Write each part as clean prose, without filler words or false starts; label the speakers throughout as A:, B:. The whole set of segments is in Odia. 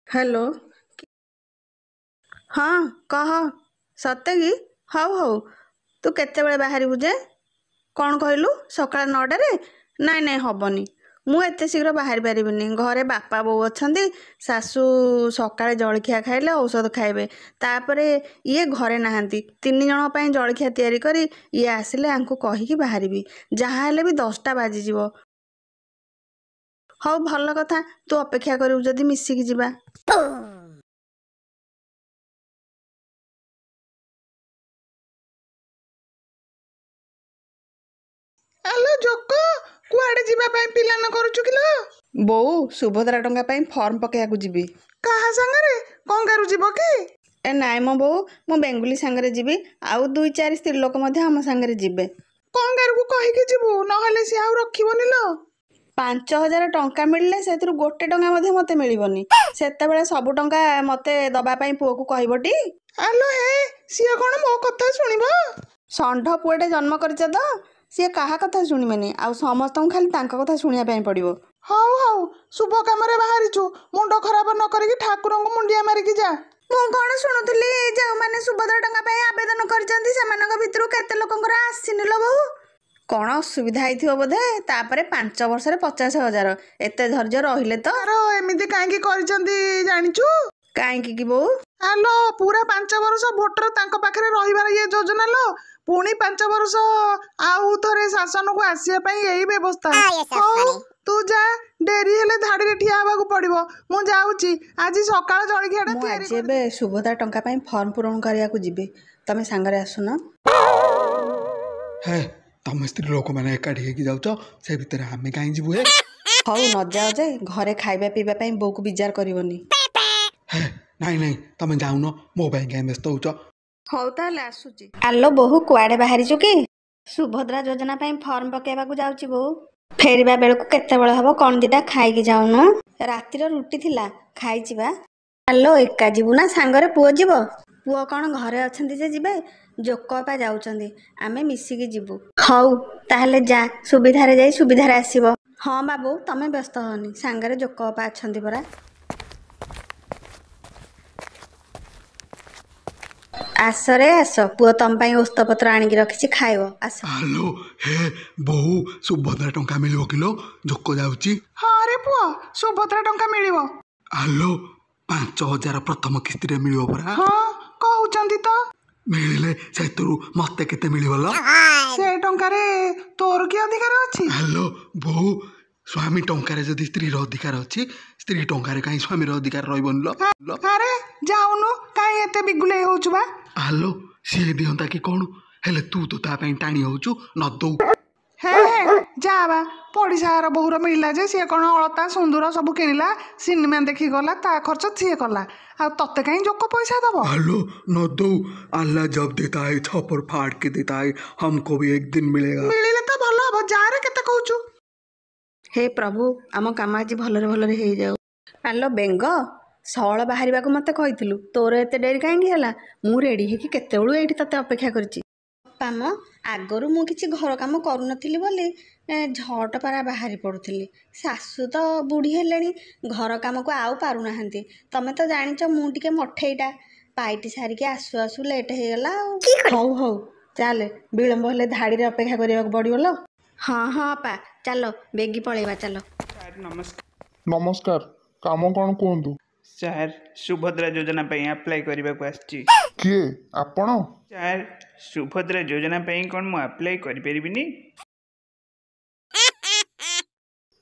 A: ହ୍ୟାଲୋ। ହଁ କହ। ସତେ କି? ହଉ ହଉ। ତୁ କେତେବେଳେ ବାହାରିବୁ ଯେ? କ'ଣ କହିଲୁ? ସକାଳ 9ଟାରେ? ନାଇଁ ନାଇଁ ହବନି। ମୁଁ ଏତେ ଶୀଘ୍ର ବାହାରି ପାରିବିନି। ଘରେ ବାପା ବୋଉ ଅଛନ୍ତି। ଶାଶୁ ସକାଳେ ଜଳଖିଆ ଖାଇଲେ ଔଷଧ ଖାଇବେ। ତାପରେ ଇଏ ଘରେ ନାହାନ୍ତି। 3 ଜଣଙ୍କ ପାଇଁ ଜଳଖିଆ ତିଆରି କରି ଇଏ ଆସିଲେ ଆଙ୍କୁ କହିକି ବାହାରିବି। ଯାହା ହେଲେ ବି 10ଟା ବାଜିଯିବ। ହଉ ଭଲ କଥା। ତୁ ଅପେକ୍ଷା କରିବୁ ଯଦି ମିଶିକି ଯିବା।
B: ଆଲୋ ଜୋକ, କୁଆଡେ ଯିବା ପାଇଁ ପ୍ଲାନ କରୁଛୁ କିଲୋ?
A: ବୋଉ, ସୁଭଦ୍ରା ଟଙ୍କା ପାଇଁ ଫର୍ମ ପକେଇବାକୁ ଯିବି।
B: କାହା ସାଙ୍ଗରେ? କଙ୍ଗାରୁ ଯିବ କି?
A: ଏ ନାଇଁ ମ ବୋଉ, ମୁଁ ବେଙ୍ଗୁଲି ସାଙ୍ଗରେ ଯିବି। ଆଉ 2-4 ସ୍ତ୍ରୀ ଲୋକ ମଧ୍ୟ ଆମ ସାଙ୍ଗରେ ଯିବେ।
B: କଙ୍ଗାରୁକୁ କହିକି ଯିବୁ, ନହେଲେ ସିଏ ଆଉ ରଖିବନି ଲୋ।
A: 5,000 ଟଙ୍କା ମିଳିଲେ ସେଥିରୁ 1 ଟଙ୍କା ମଧ୍ୟ ମୋତେ ମିଳିବନି। ସେତେବେଳେ ସବୁ ଟଙ୍କା ମୋତେ ଦବା ପାଇଁ ପୁଅକୁ କହିବଟି?
B: ଆଲୋ ହେ, ସିଏ କ'ଣ ମୋ କଥା ଶୁଣିବ?
A: ଷଣ୍ଢ ପୁଅଟେ ଜନ୍ମ କରିଛ ତ, ସିଏ କାହା କଥା ଶୁଣିବେନି। ଆଉ ସମସ୍ତଙ୍କୁ ଖାଲି ତାଙ୍କ କଥା ଶୁଣିବା ପାଇଁ ପଡ଼ିବ।
B: ହଉ ହଉ, ଶୁଭ କାମରେ ବାହାରିଛୁ, ମୁଣ୍ଡ ଖରାପ ନ କରିକି ଠାକୁରଙ୍କୁ ମୁଣ୍ଡିଆ ମାରିକି ଯା।
A: ମୁଁ କ'ଣ ଶୁଣୁଥିଲି, ଯେଉଁମାନେ ସୁଭଦ୍ରା ଟଙ୍କା ପାଇଁ ଆବେଦନ କରିଛନ୍ତି ସେମାନଙ୍କ ଭିତରୁ କେତେ ଲୋକଙ୍କର ଆସିନି ଲୋ ବୋଉ? କ'ଣ ଅସୁବିଧା ହେଇଥିବ ବୋଧେ? ତାପରେ 5 ବର୍ଷରେ 50,000। ଏତେ ଧୈର୍ଯ୍ୟ ରହିଲେ ତ।
B: ତାର ଏମିତି କାହିଁକି କରିଛନ୍ତି ଜାଣିଛୁ?
A: କାହିଁକି କି ବୋଉ?
B: ଆଲୋ, ପୁରା 5 ବର୍ଷ ଭୋଟର ତାଙ୍କ ପାଖରେ ରହିବାର ଇଏ ଯୋଜନା ଲୋ। ପୁଣି 5 ବର୍ଷ ଆଉ ଥରେ ଶାସନକୁ ଆସିବା ପାଇଁ ଏଇ ବ୍ୟବସ୍ଥା। ହଉ ତୁ ଯା, ଡେରି ହେଲେ ଧାଡିରେ ଠିଆ ହେବାକୁ ପଡିବ। ମୁଁ ଯାଉଛି, ଆଜି ସକାଳ ଜଳଖିଆଟା
A: ମୁଁ
B: ତିଆରି
A: ଆଜି ଏବେ ସୁଭଦ୍ରା ଟଙ୍କା ପାଇଁ ଫର୍ମ ପୂରଣ କରିବାକୁ ଯିବି। ତମେ ସାଙ୍ଗରେ ଆସୁନ।
C: ହେ, ତମେ ସ୍ତ୍ରୀ ଲୋକମାନେ ଏକାଠି ହେଇକି ଯାଉଛ, ସେ ଭିତରେ ଆମେ କାହିଁ ଯିବୁ? ହେ
A: ହଉ ନ ଯାଅ ଯେ, ଘରେ ଖାଇବା ପିଇବା ପାଇଁ ବୋଉକୁ ବିଜାର କରିବନି।
C: ହେ, ନାଇଁ ନାଇଁ, ତମେ ଯାଉନ, ମୋ ପାଇଁ କାହିଁ ବ୍ୟସ୍ତ ହଉଛ?
A: ହଉ ତାହେଲେ ଆସୁଛି। ଆଲୋ ବୋହୁ, କୁଆଡ଼େ ବାହାରିଛୁ କି? ସୁଭଦ୍ରା ଯୋଜନା ପାଇଁ ଫର୍ମ ପକେଇବାକୁ ଯାଉଛି ବୋଉ। ଫେରିବା ବେଳକୁ କେତେବେଳେ ହବ? କ'ଣ ଦିଟା ଖାଇକି ଯାଉନୁ? ରାତିର ରୁଟି ଥିଲା, ଖାଇଛି ବା। ଆଲୋ, ଏକା ଯିବୁ ନା ସାଙ୍ଗରେ ପୁଅ ଯିବ? ପୁଅ କ'ଣ ଘରେ ଅଛନ୍ତି ଯେ ଯିବେ? ଜୋକ ଅପା ଯାଉଛନ୍ତି, ଆମେ ମିଶିକି ଯିବୁ। ହଉ ତାହେଲେ ଯା, ସୁବିଧାରେ ଯାଇ ସୁବିଧାରେ ଆସିବ। ହଁ ବାବୁ, ତମେ ବ୍ୟସ୍ତ ହଅନି, ସାଙ୍ଗରେ ଜୋକ ଅପା ଅଛନ୍ତି ପରା। ଆସରେ ଆସ, ପୁଅ ତମ ପାଇଁ ଓସ୍ତପତ୍ର ଆଣିକି ରଖିଛି, ଖାଇବ। ଆସ।
C: ଆଲୋ ହେ ବୋଉ, ସୁଭଦ୍ରା ଟଙ୍କା ମିଳିବ କିଲୋ? ଜୋକ ଯାଉଛି।
B: ହଁ ରେ ପୁଅ, ସୁଭଦ୍ରା ଟଙ୍କା ମିଳିବ।
C: ଆଲୋ, 5,000 ପ୍ରଥମ କିସ୍ତିରେ ମିଳିବ ପରା?
B: ହଁ, କହୁଛନ୍ତି ତ।
C: ମିଳିଲେ ସେଥିରୁ ମତେ କେତେ ମିଳିବ?
B: ସେ ଟଙ୍କାରେ ତୋର କି ଅଧିକାର ଅଛି?
C: ଆଲୋ ବୋଉ, ସ୍ୱାମୀ ଟଙ୍କାରେ ଯଦି ସ୍ତ୍ରୀର ଅଧିକାର ଅଛି, ସ୍ତ୍ରୀ ଟଙ୍କାରେ କାହିଁ ସ୍ୱାମୀର ଅଧିକାର ରହିବନି ଲୋ?
B: ଆରେ ଯାଉନୁ, କାହିଁ ଏତେ ବିଗୁଲେଇ ହଉଛୁ ବା?
C: ଆଲୋ, ସିଏ ଦିଅନ୍ତା କି କ'ଣ? ହେଲେ ତୁ ତ ତା ପାଇଁ ଟାଣି ହଉଛୁ, ନ ଦଉ।
B: ହେ ହେ, ଯା ବା। ପଡ଼ିଶା ଘର ବୋହୁର ମିଳିଲା ଯେ ସିଏ କ'ଣ ଅଳତା ସିନ୍ଦୁର ସବୁ କିଣିଲା, ସିନେମା ଦେଖି ଗଲା, ତା ଖର୍ଚ୍ଚ ସିଏ କଲା। ଆଉ ତତେ କାହିଁ ଜୋକ ପଇସା ଦବ?
C: आलो न दो, अल्लाह जब देता है छप्पर फाड़ के देता है, हमको भी एक दिन मिलेगा।
B: ମିଳିଲେ ତ ଭଲ ହବ, ଯାରେ କେତେ କହୁଛୁ?
A: ହେ ପ୍ରଭୁ, ଆମ କାମ ଆଜି ଭଲରେ ଭଲରେ ହେଇଯାଉ। ଆଲୋ ବେଙ୍ଗ, ସଅଳ ବାହାରିବାକୁ ମୋତେ କହିଥିଲୁ, ତୋର ଏତେ ଡେରି କାହିଁକି ହେଲା? ମୁଁ ରେଡ଼ି ହେଇକି କେତେବେଳୁ ଏଇଠି ତତେ ଅପେକ୍ଷା କରିଛି। ପାମ, ଆଗରୁ ମୁଁ କିଛି ଘର କାମ କରୁନଥିଲି ବୋଲି ଝଟ ପାରା ବାହାରି ପଡ଼ୁଥିଲି। ଶାଶୁ ତ ବୁଢ଼ୀ ହେଲେଣି, ଘର କାମକୁ ଆଉ ପାରୁନାହାନ୍ତି। ତମେ ତ ଜାଣିଛ ମୁଁ ଟିକେ ମଠେଇଟା। ପାଇଟି ସାରିକି ଆସୁ ଆସୁ ଲେଟ୍ ହେଇଗଲା ଆଉ। ହଉ ହଉ, ଚାଲେ, ବିଳମ୍ବ ହେଲେ ଧାଡ଼ିରେ ଅପେକ୍ଷା କରିବାକୁ ପଡ଼ିବ ଲୋ। ହଁ ହଁ ଅପା, ଚାଲ ବେଗି ପଳେଇବା, ଚାଲ।
D: ସାର୍ ନମସ୍କାର।
E: ନମସ୍କାର, କାମ କ'ଣ କୁହନ୍ତୁ?
D: ସାର୍, ସୁଭଦ୍ରା ଯୋଜନା ପାଇଁ ଆପ୍ଲାଏ କରିବାକୁ ଆସିଛି।
E: କିଏ ଆପଣ?
D: ସାର୍, ସୁଭଦ୍ରା ଯୋଜନା ପାଇଁ କ'ଣ ମୁଁ ଆପ୍ଲାଏ କରିପାରିବିନି?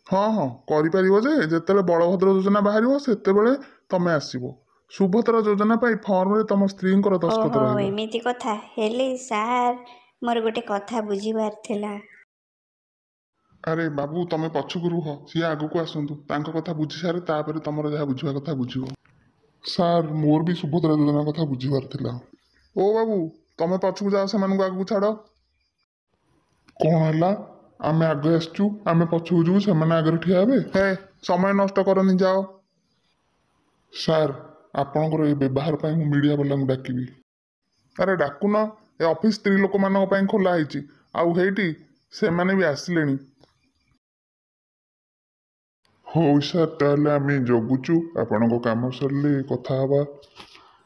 E: ହଁ ହଁ, କରିପାରିବ ଯେ ଯେତେବେଳେ ବଳଭଦ୍ର ଯୋଜନା ବାହାରିବ ସେତେବେଳେ ତମେ ଆସିବ। ସୁଭଦ୍ରା ଯୋଜନା ପାଇଁ ଫର୍ମରେ ତମ ସ୍ତ୍ରୀଙ୍କର ଦସ୍ତଖତ
F: ଓହୋ,
E: ରହିବ।
F: ଏମିତି କଥା। ହେଲେ ସାର୍, ମୋର ଗୋଟେ କଥା ବୁଝିବାର ଥିଲା।
E: ଆରେ ବାବୁ, ତମେ ପଛକୁ ରୁହ, ସିଏ ଆଗକୁ ଆସନ୍ତୁ, ତାଙ୍କ କଥା ବୁଝି ସାରେ ତାପରେ ତମର ଯାହା ବୁଝିବା କଥା ବୁଝିବ। ସାର୍, ମୋର ବି ସୁଭଦ୍ରା ଯୋଜନା କଥା ବୁଝିବାର ଥିଲା। ଓ ବାବୁ, ତମେ ପଛକୁ ଯାଅ, ସେମାନଙ୍କୁ ଆଗକୁ ଛାଡ଼। କ'ଣ ହେଲା? ଆମେ ଆଗେ ଆସିଛୁ, ଆମେ ପଛକୁ ଯିବୁ, ସେମାନେ ଆଗରେ ଠିଆ ହେବେ? ହେ, ସମୟ ନଷ୍ଟ କରନି, ଯାଅ। ସାର୍, ଆପଣଙ୍କର ଏ ବ୍ୟବହାର ପାଇଁ ମୁଁ ମିଡ଼ିଆ ବାଲାଙ୍କୁ ଡାକିବି। ଆରେ ଡାକୁନ, ଏ ଅଫିସ ସ୍ତ୍ରୀ ଲୋକମାନଙ୍କ ପାଇଁ ଖୋଲା ହେଇଛି। ଆଉ ହେଇଟି ସେମାନେ ବି ଆସିଲେଣି। ହଉ ସାର୍ ତାହେଲେ ଆମେ ଜଗୁଛୁ ଆପଣଙ୍କ କାମ ସରିଲେ କଥା ହେବା।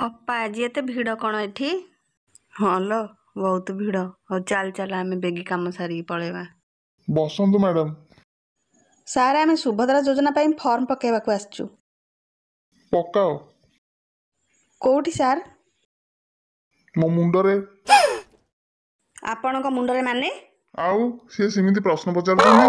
A: ଅପା ଆଜି ଏତେ ଭିଡ଼ କ'ଣ ଏଠି? ହଁ ଲୋ ବହୁତ ଭିଡ଼। ହଉ ଚାଲ ଚାଲ ଆମେ ବେଗି କାମ ସାରିକି ପଳେଇବା।
E: ବସନ୍ତୁ ମ୍ୟାଡ଼ାମ୍।
A: ସାର୍ ଆମେ ସୁଭଦ୍ରା ଯୋଜନା ପାଇଁ ଫର୍ମ ପକାଇବାକୁ ଆସିଛୁ।
E: ପକାଅ।
A: କୋଉଠି ସାର୍?
E: ମୋ ମୁଣ୍ଡରେ।
A: ଆପଣଙ୍କ ମୁଣ୍ଡରେ ମାନେ?
E: ଆଉ ସିଏ ସେମିତି ପ୍ରଶ୍ନ ପଚାରୁଛନ୍ତି।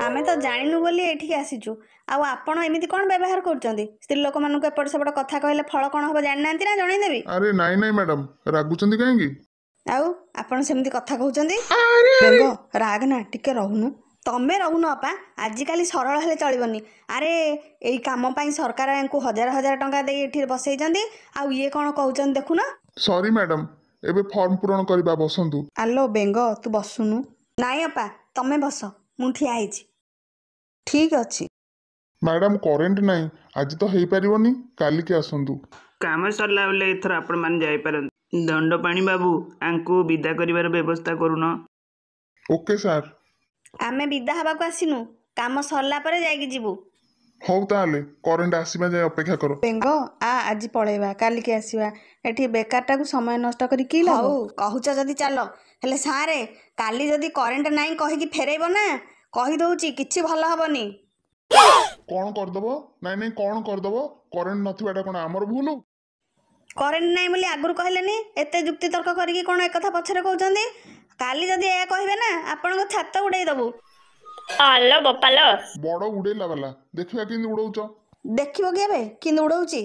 A: ଆମେ ତ ଜାଣିନୁ ବୋଲି ଏଠିକି ଆସିଛୁ। ଆଉ ଆପଣ ଏମିତି କ'ଣ ବ୍ୟବହାର କରୁଛନ୍ତି? ସ୍ତ୍ରୀ ଲୋକମାନଙ୍କୁ ଏପଟ ସେପଟ କଥା କହିଲେ ଫଳ କ'ଣ ହବ ଜାଣିନାହାନ୍ତି ନା ଜଣେଇଦେବି?
E: ଆରେ ନାଇଁ ନାଇଁ ମ୍ୟାଡ଼ାମ୍, ରାଗୁଛନ୍ତି କାହିଁକି?
A: ଆଉ ଆପଣ ସେମିତି କଥା କହୁଛନ୍ତି? ବେଙ୍ଗ ରାଗ ନା, ଟିକେ ରହୁନୁ। ତମେ ରହୁନ ଅପା, ଆଜିକାଲି ସରଳ ହେଲେ ଚଳିବନି। ଆରେ ଏଇ କାମ ପାଇଁ ସରକାର ୟାଙ୍କୁ ହଜାର ହଜାର ଟଙ୍କା ଦେଇ ଏଠି ବସେଇଛନ୍ତି। ଆଉ ଇଏ କ'ଣ କହୁଛନ୍ତି ଦେଖୁନ?
E: ସରି ମ୍ୟାଡ଼ାମ୍, ଏବେ ଫର୍ମ ପୂରଣ କରିବା, ବସନ୍ତୁ।
A: ଆଲୋ ବେଙ୍ଗ ତୁ ବସୁନୁ। ନାଇଁ ଅପା ତମେ ବସ, ମୁଁ ଠିଆ ହେଇଛି। ଠିକ୍ ଅଛି।
E: ମ୍ୟାଡ଼ାମ୍ କରେଣ୍ଟ ନାହିଁ, ଆଜି ତ ହେଇପାରିବନି, କାଲିକି ଆସନ୍ତୁ।
D: କାମ ସରିଲା ବେଳେ ଏଥର ଆପଣମାନେ ଯାଇପାରନ୍ତି। ଦଣ୍ଡପାଣି ବାବୁ ଆଙ୍କୁ ବିଦା କରିବାର ବ୍ୟବସ୍ଥା କରୁନ।
E: Okay sir.
A: ଆମେ ବିଦା ହେବାକୁ ଆସିନୁ, କାମ ସରିଲା ପରେ ଯାଇକି ଯିବୁ।
E: ହଉ ତାହେଲେ କରେଣ୍ଟ ଆସିବା ଯାଏ ଅପେକ୍ଷା କର।
A: ବେଙ୍ଗ ଆଜି ପଳେଇବା, କାଲିକି ଆସିବା। ଏଠି ବେକାରଟାକୁ ସମୟ ନଷ୍ଟ କରି କି ଲାଭ? ହଉ କହୁଛ ଯଦି ଚାଲ, ହେଲେ ସାରେ କାଲି ଯଦି କରେଣ୍ଟ ନାହିଁ କହିକି ଫେରେଇବ ନା, କହିଦଉଛି କିଛି ଭଲ ହବନି।
E: କ'ଣ କରିଦବ? ନାଇଁ ନାଇଁ କ'ଣ କରିଦବ? କରେଣ୍ଟ ନଥିବାଟା କ'ଣ ଆମର ଭୁଲ?
A: କରେଣ୍ଟ ନାହିଁ ବୋଲି ଆଗରୁ କହିଲେନି? ଏତେ ଯୁକ୍ତି ତର୍କ କରିକି କ'ଣ ଏକଥା ପଛରେ କହୁଛନ୍ତି? କାଲି ଯଦି ଏହା କହିବେ ନା ଆପଣଙ୍କ ଛାତ ଉଡ଼େଇ ଦେବୁ।
F: ଆଲୋ ବୋପାଲ।
E: ବଡ଼ ଉଡ଼େଇଲା ବାଲା, ଦେଖିବା କେମିତି ଉଡ଼ଉଛ।
A: ଦେଖିବ କି ଏବେ କିନ୍ତୁ ଉଡ଼ଉଛି?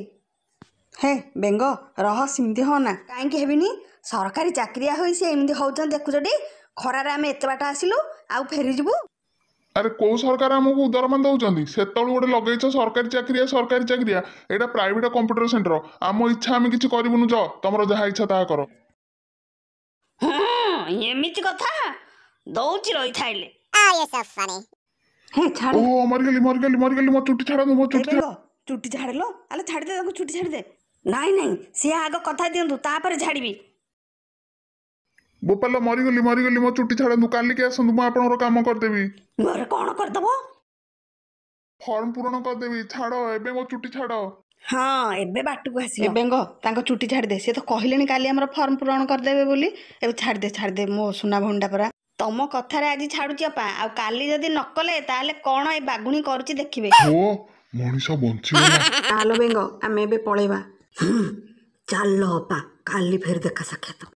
A: ହେ ବେଙ୍ଗ ରହ, ସେମିତି ହଁ ନା। କାହିଁକି ହେବିନି? ସରକାରୀ ଚାକିରିଆ ହୋଇ ସେ ଏମିତି ହଉଛନ୍ତି ଦେଖୁଛଟି? ଖରାରେ ଆମେ ଏତେ ବାଟ ଆସିଲୁ, ଆଉ ଫେରିଯିବୁ?
E: ଆରେ କୋଉ ସରକାର ଆମକୁ ଦରମା ଦଉଛନ୍ତି? ସେତେବେଳେ ଗୋଟେ ଲଗେଇଛ ସରକାରୀ ଚାକିରିଆ ସରକାରୀ ଚାକିରିଆ। ଏଇଟା ପ୍ରାଇଭେଟ କମ୍ପ୍ୟୁଟର ସେଣ୍ଟର। ଆମ ଇଚ୍ଛା ଆମେ କିଛି କରିବୁନୁ। ତମର ଯାହା ଇଚ୍ଛା ତାହା କର।
A: ଏମିତି କଥା ଦଉଛି ରହିଥାଇଲେ।
E: ଓହୋ ମରିଗଲି ମରିଗଲି ମରିଗଲି, ମୋ ଚୁଟି ଛାଡ଼ନ୍ତୁ, ମୋ ଚୁଟି ଛାଡ଼।
A: ଚୁଟି ଛାଡ଼ିଲ? ଆଲେ ଛାଡ଼ିଦେ ତାଙ୍କୁ, ଚୁଟି ଛାଡ଼ିଦେ। ନାଇଁ ନାଇଁ, ସିଏ ଆଗ କଥା ଦିଅନ୍ତୁ ତାପରେ ଛାଡ଼ିବି।
E: ବୋପାଲ ମରିଗଲି ମରିଗଲି, ମୋ ଚୁଟି ଛାଡ଼ନ୍ତୁ, କାଲିକି ଆସନ୍ତୁ, ମୁଁ ଆପଣଙ୍କର କାମ କରିଦେବି।
A: ଘରେ କ'ଣ କରିଦବ?
E: ଫର୍ମ ପୂରଣ କରିଦେବି, ଛାଡ଼ ଏବେ ମୋ ଚୁଟି ଛାଡ଼।
A: ହଁ ଏବେ ବାଟକୁ ଆସିଲ। ବେଙ୍ଗ ତାଙ୍କ ଚୁଟି ଛାଡ଼ିଦେ, ସେ ତ କହିଲେଣି କାଲି ଆମର ଫର୍ମ ପୂରଣ କରିଦେବେ ବୋଲି। ଏବେ ଛାଡ଼ିଦେ ମୋ ସୁନା ଭଣ୍ଡା ପରା। ତମ କଥାରେ ଆଜି ଛାଡ଼ୁଛି ଅପା, ଆଉ କାଲି ଯଦି ନ କଲେ ତାହେଲେ କ'ଣ ଏ ବାଗୁଣୀ କରୁଛି ଦେଖିବେ।
E: ଓ ମଣିଷ ବଞ୍ଚିଗଲା।
A: ଆଲୋ ବେଙ୍ଗ ଆମେ ଏବେ ପଳେଇବା। ଚାଲ ଅପା, କାଲି ଫେର ଦେଖା ସାକ୍ଷାତ।